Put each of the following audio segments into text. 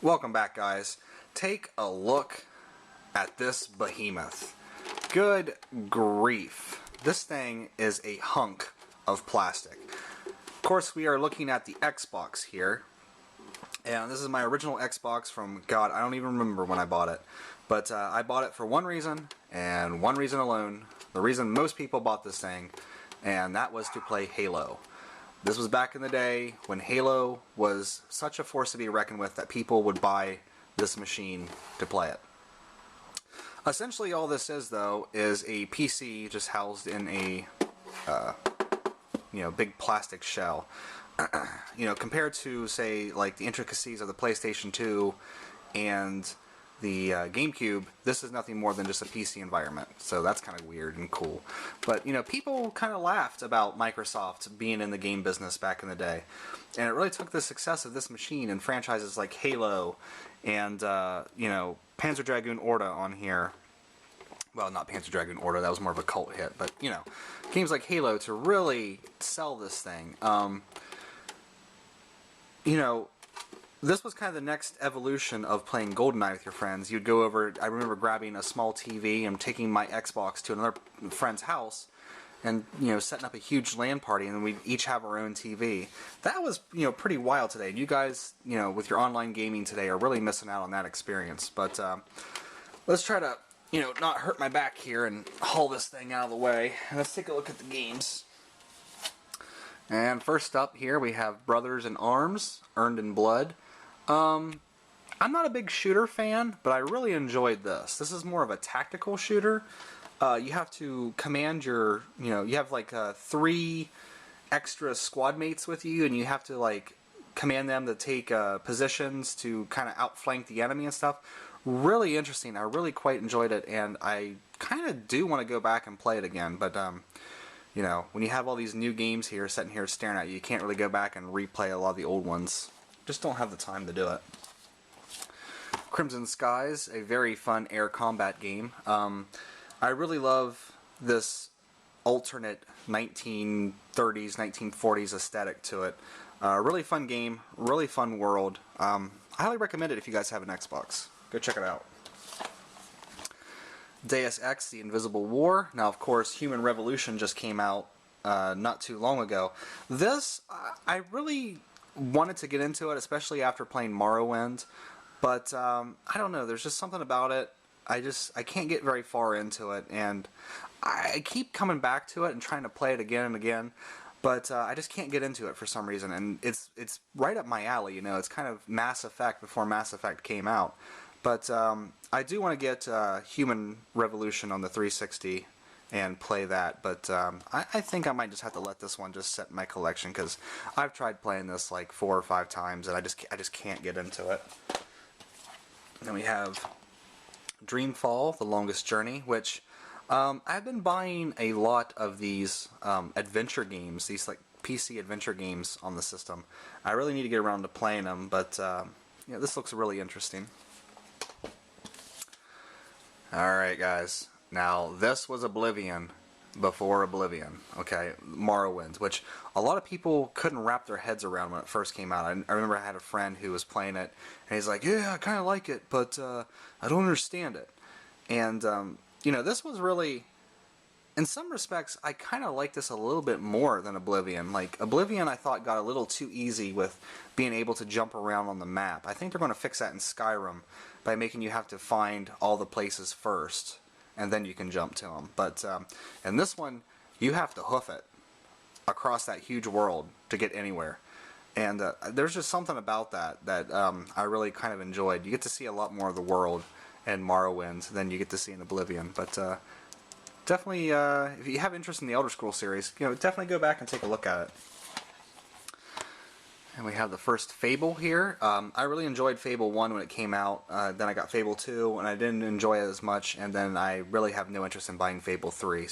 Welcome back, guys. Take a look at this behemoth. Good grief. This thing is a hunk of plastic. Of course, we are looking at the Xbox here. And this is my original Xbox from, God, I don't even remember when I bought it. But I bought it for one reason, and one reason alone. The reason most people bought this thing, and that was to play Halo. This was back in the day when Halo was such a force to be reckoned with that people would buy this machine to play it. Essentially all this is, though, is a PC just housed in a big plastic shell. Compared to, say, like the intricacies of the PlayStation 2 and the GameCube, this is nothing more than just a PC environment. So that's kind of weird and cool. But, people kind of laughed about Microsoft being in the game business back in the day. And it really took the success of this machine and franchises like Halo and, Panzer Dragoon Orta on here. Well, not Panzer Dragoon Orta, that was more of a cult hit. But, games like Halo to really sell this thing. This was kind of the next evolution of playing GoldenEye with your friends. You'd go over, I remember grabbing a small TV and taking my Xbox to another friend's house and, setting up a huge LAN party, and then we'd each have our own TV. That was, pretty wild today. You guys, with your online gaming today are really missing out on that experience. But let's try to, not hurt my back here and haul this thing out of the way. And let's take a look at the games. And first up here we have Brothers in Arms, Earned in Blood. I'm not a big shooter fan, but I really enjoyed this. This is more of a tactical shooter. You have to command your, you have like 3 extra squad mates with you, and you have to like command them to take positions to kind of outflank the enemy and stuff. Really interesting. I really quite enjoyed it, and I kind of do want to go back and play it again, but when you have all these new games here sitting here staring at you, you can't really go back and replay a lot of the old ones. Just don't have the time to do it. Crimson Skies, a very fun air combat game. I really love this alternate 1930s, 1940s aesthetic to it. Really fun game, really fun world. I highly recommend it if you guys have an Xbox. Go check it out. Deus Ex, The Invisible War. Now, of course, Human Revolution just came out not too long ago. This, I really wanted to get into it, especially after playing Morrowind, but I don't know, there's just something about it. I can't get very far into it, and I keep coming back to it and trying to play it again and again, but I just can't get into it for some reason, and it's right up my alley, it's kind of Mass Effect before Mass Effect came out. But I do want to get Human Revolution on the 360 and play that, but I think I might just have to let this one just sit in my collection, because I've tried playing this like 4 or 5 times, and I just can't get into it. Then we have Dreamfall, The Longest Journey, which I've been buying a lot of these adventure games, these like PC adventure games on the system. I really need to get around to playing them, but this looks really interesting. Alright, guys, now this was Oblivion before Oblivion, okay, Morrowind, which a lot of people couldn't wrap their heads around when it first came out. I remember I had a friend who was playing it, and he's like, yeah, I kind of like it, but I don't understand it. And, this was really, in some respects, I kind of like this a little bit more than Oblivion. Like, Oblivion, I thought, got a little too easy with being able to jump around on the map. I think they're going to fix that in Skyrim by making you have to find all the places first, and then you can jump to them. But in this one, you have to hoof it across that huge world to get anywhere. And there's just something about that I really kind of enjoyed. You get to see a lot more of the world in Morrowind than you get to see in Oblivion. But definitely, if you have interest in the Elder Scrolls series, definitely go back and take a look at it. And we have the first Fable here. I really enjoyed Fable 1 when it came out. Then I got Fable 2, and I didn't enjoy it as much. And then I really have no interest in buying Fable 3.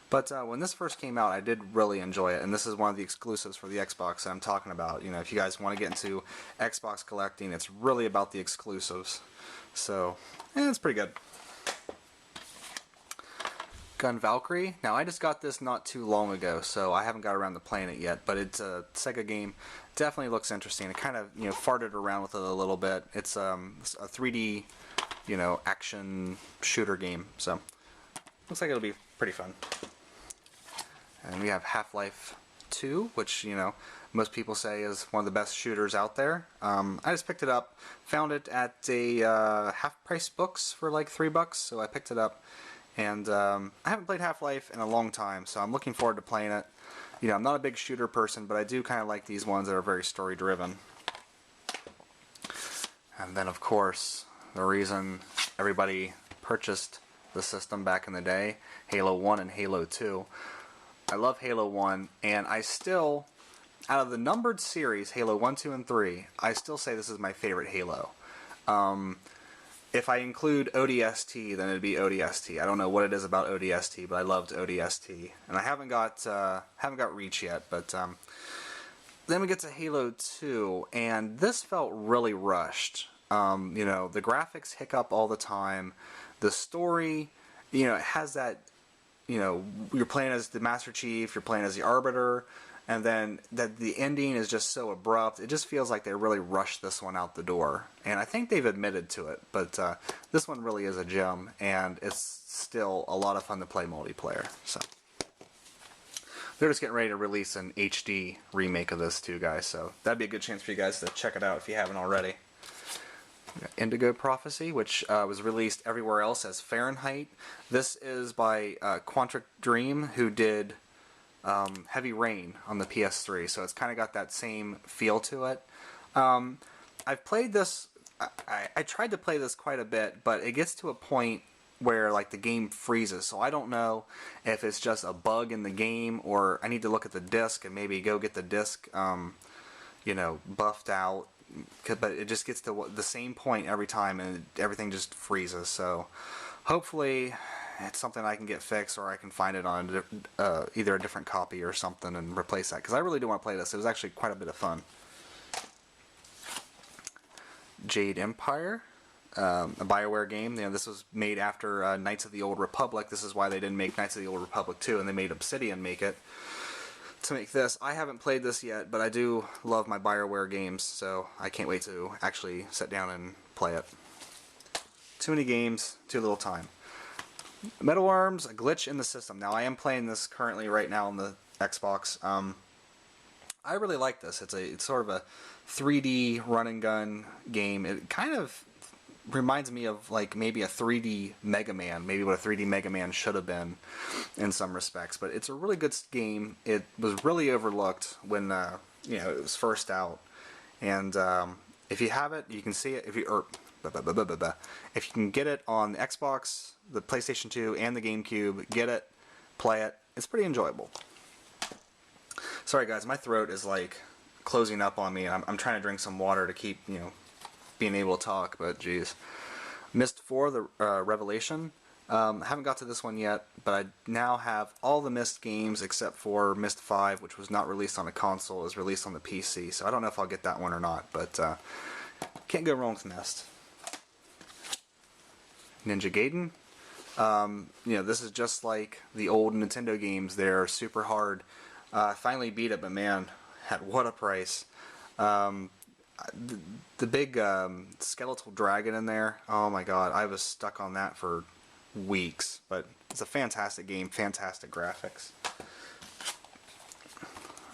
But when this first came out, I did really enjoy it. And this is one of the exclusives for the Xbox that I'm talking about. If you guys want to get into Xbox collecting, it's really about the exclusives. So, it's pretty good. Gun Valkyrie. Now, I just got this not too long ago, so I haven't got around to playing it yet, but it's a Sega game. Definitely looks interesting. It kind of, farted around with it a little bit. It's a 3D, action shooter game, so looks like it'll be pretty fun. And we have Half-Life 2, which, most people say is one of the best shooters out there. I just picked it up, found it at a half-price books for like $3, so I picked it up. And I haven't played Half-Life in a long time, so I'm looking forward to playing it. I'm not a big shooter person, but I do kind of like these ones that are very story-driven. And then, of course, the reason everybody purchased the system back in the day, Halo 1 and Halo 2. I love Halo 1, and I still, out of the numbered series, Halo 1, 2, and 3, I still say this is my favorite Halo. If I include ODST, then it'd be ODST. I don't know what it is about ODST, but I loved ODST, and I haven't got Reach yet. But then we get to Halo 2, and this felt really rushed. The graphics hiccup all the time. The story, it has that. You're playing as the Master Chief, you're playing as the Arbiter, and then the ending is just so abrupt. It just feels like they really rushed this one out the door. And I think they've admitted to it, but this one really is a gem, and it's still a lot of fun to play multiplayer. So they're just getting ready to release an HD remake of this too, guys, so that'd be a good chance for you guys to check it out if you haven't already. Indigo Prophecy, which was released everywhere else as Fahrenheit. This is by Quantic Dream, who did Heavy Rain on the PS3, so it's kind of got that same feel to it. I've played this, I tried to play this quite a bit, but it gets to a point where like the game freezes, so I don't know if it's just a bug in the game, or I need to look at the disc and maybe go get the disc buffed out. But it just gets to the same point every time, and everything just freezes. So hopefully it's something I can get fixed, or I can find it on either a different copy or something and replace that, because I really do want to play this. It was actually quite a bit of fun. Jade Empire, a BioWare game. This was made after Knights of the Old Republic. This is why they didn't make Knights of the Old Republic 2, and they made Obsidian make it. To make this. I haven't played this yet, but I do love my BioWare games, so I can't wait to actually sit down and play it. Too many games, too little time. Metalworms, a glitch in the system. Now, I am playing this currently right now on the Xbox. I really like this. It's sort of a 3D run and gun game. It kind of reminds me of like maybe a 3D Mega Man, maybe what a 3D Mega Man should have been in some respects. But it's a really good game. It was really overlooked when it was first out. And if you have it, you can see it. If you can get it on the Xbox, the PlayStation 2, and the GameCube, get it, play it. It's pretty enjoyable. Sorry guys, my throat is like closing up on me. I'm trying to drink some water to keep being able to talk, but geez. Myst 4, the Revelation. Haven't got to this one yet, but I now have all the Myst games except for Myst 5, which was not released on a console, is released on the PC, so I don't know if I'll get that one or not, but can't go wrong with Myst. Ninja Gaiden. This is just like the old Nintendo games. They're super hard. Finally beat it, but man, at what a price. The big skeletal dragon in there, oh my god, I was stuck on that for weeks, but it's a fantastic game, fantastic graphics.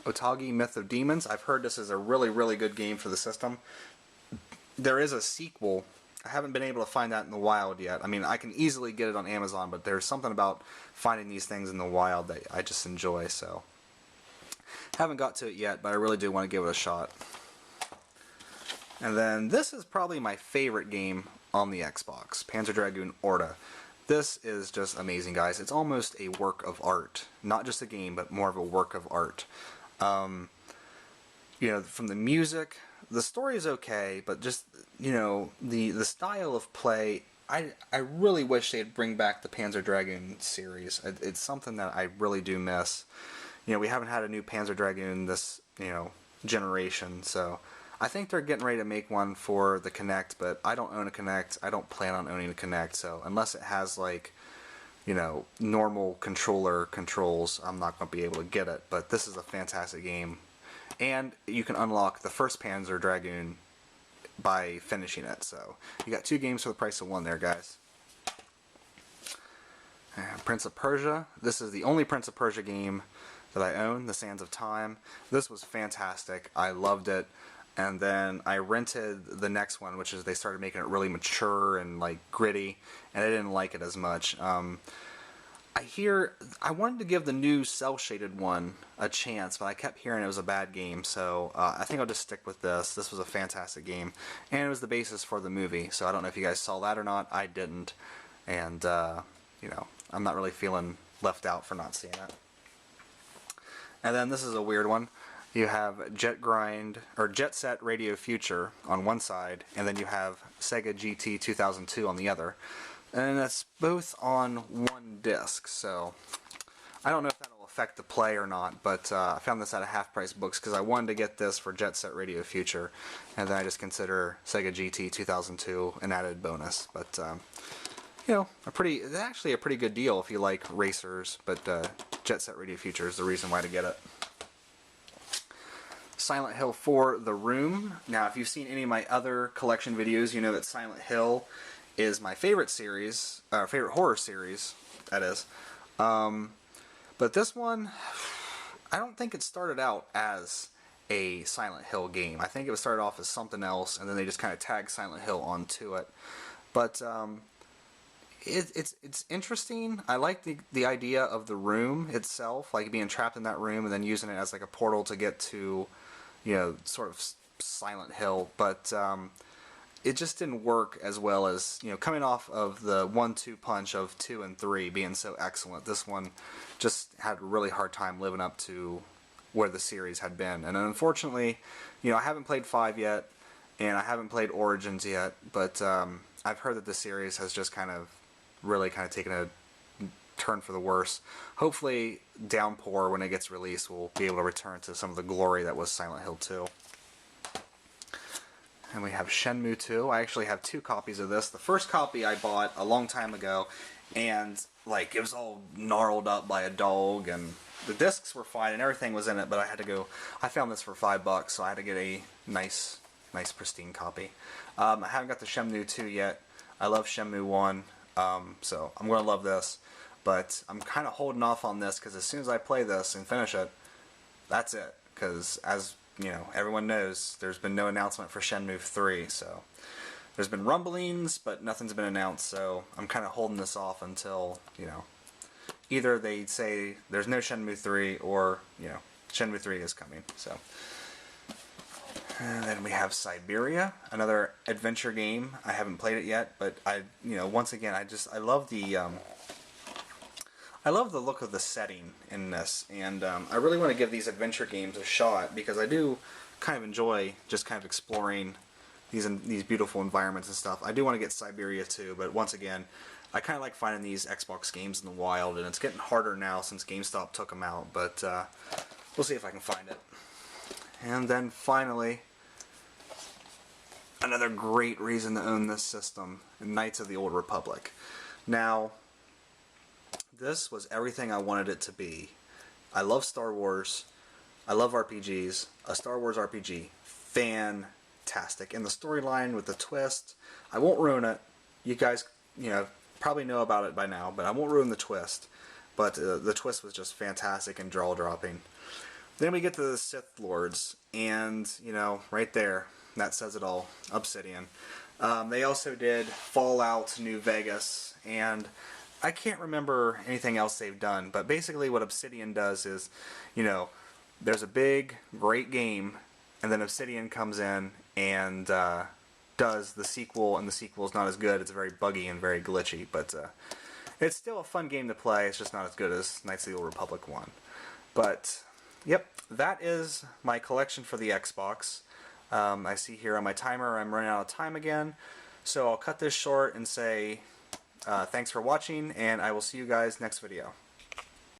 Otogi Myth of Demons, I've heard this is a really, really good game for the system. There is a sequel. I haven't been able to find that in the wild yet. I mean, I can easily get it on Amazon, but there's something about finding these things in the wild that I just enjoy, so. Haven't got to it yet, but I really do want to give it a shot. And then this is probably my favorite game on the Xbox, Panzer Dragoon Orta. This is just amazing, guys. It's almost a work of art. Not just a game, but more of a work of art. From the music, the story is okay, but just, the style of play, I really wish they'd bring back the Panzer Dragoon series. It's something that I really do miss. We haven't had a new Panzer Dragoon this, generation, so I think they're getting ready to make one for the Kinect, but I don't own a Kinect. I don't plan on owning a Kinect, so unless it has, like, normal controller controls, I'm not going to be able to get it. But this is a fantastic game. And you can unlock the first Panzer Dragoon by finishing it. So you got 2 games for the price of 1 there, guys. Prince of Persia. This is the only Prince of Persia game that I own, The Sands of Time. This was fantastic. I loved it. And then I rented the next one, which is they started making it really mature and like gritty, and I didn't like it as much. I wanted to give the new cel-shaded one a chance, but I kept hearing it was a bad game, so I think I'll just stick with this. This was a fantastic game, and it was the basis for the movie, so I don't know if you guys saw that or not. I didn't, and I'm not really feeling left out for not seeing it. And then this is a weird one. You have Jet Set Radio Future on one side, and then you have Sega GT 2002 on the other. And that's both on one disc, so I don't know if that'll affect the play or not, but I found this at a half-price books because I wanted to get this for Jet Set Radio Future, and then I just consider Sega GT 2002 an added bonus. But it's actually a pretty good deal if you like racers, but Jet Set Radio Future is the reason why to get it. Silent Hill 4 The Room. Now, if you've seen any of my other collection videos, you know that Silent Hill is my favorite series, favorite horror series, that is. But this one, I don't think it started out as a Silent Hill game. I think it started off as something else, and then they just kind of tagged Silent Hill onto it. But it's interesting. I like the idea of the room itself, like being trapped in that room and then using it as like a portal to get to, sort of Silent Hill. But it just didn't work as well as, coming off of the 1-2 punch of 2 and 3 being so excellent. This one just had a really hard time living up to where the series had been. And unfortunately, I haven't played 5 yet, and I haven't played Origins yet, but I've heard that the series has just really taken a turn for the worse. Hopefully Downpour, when it gets released, will be able to return to some of the glory that was Silent Hill 2. And we have Shenmue II. I actually have 2 copies of this. The first copy I bought a long time ago, and it was all gnarled up by a dog, and the discs were fine and everything was in it, but I found this for $5, so I had to get a nice pristine copy. I haven't got the Shenmue 2 yet. I love Shenmue 1, so I'm going to love this, but I'm kind of holding off on this because as soon as I play this and finish it, that's it, because as everyone knows, there's been no announcement for Shenmue 3, so there's been rumblings, but nothing's been announced, so I'm kind of holding this off until, either they say there's no Shenmue 3 or, Shenmue 3 is coming, so. And then we have Siberia, another adventure game. I haven't played it yet, but once again, I love the look of the setting in this, and I really want to give these adventure games a shot because I do kind of enjoy just kind of exploring these beautiful environments and stuff. I do want to get Siberia too, but once again, I kind of like finding these Xbox games in the wild, and it's getting harder now since GameStop took them out, but we'll see if I can find it. And then finally, another great reason to own this system, Knights of the Old Republic. Now, this was everything I wanted it to be. I love Star Wars. I love RPGs. A Star Wars RPG. Fantastic. And the storyline with the twist, I won't ruin it. You guys, probably know about it by now, but I won't ruin the twist. But the twist was just fantastic and jaw-dropping. Then we get to the Sith Lords, and, right there, that says it all. Obsidian. They also did Fallout New Vegas, and I can't remember anything else they've done, but basically what Obsidian does is, there's a big, great game, and then Obsidian comes in and does the sequel, and the sequel is not as good. It's very buggy and very glitchy, but it's still a fun game to play. It's just not as good as Knights of the Old Republic 1. But, yep, that is my collection for the Xbox. I see here on my timer I'm running out of time again, so I'll cut this short and say thanks for watching, and I will see you guys next video.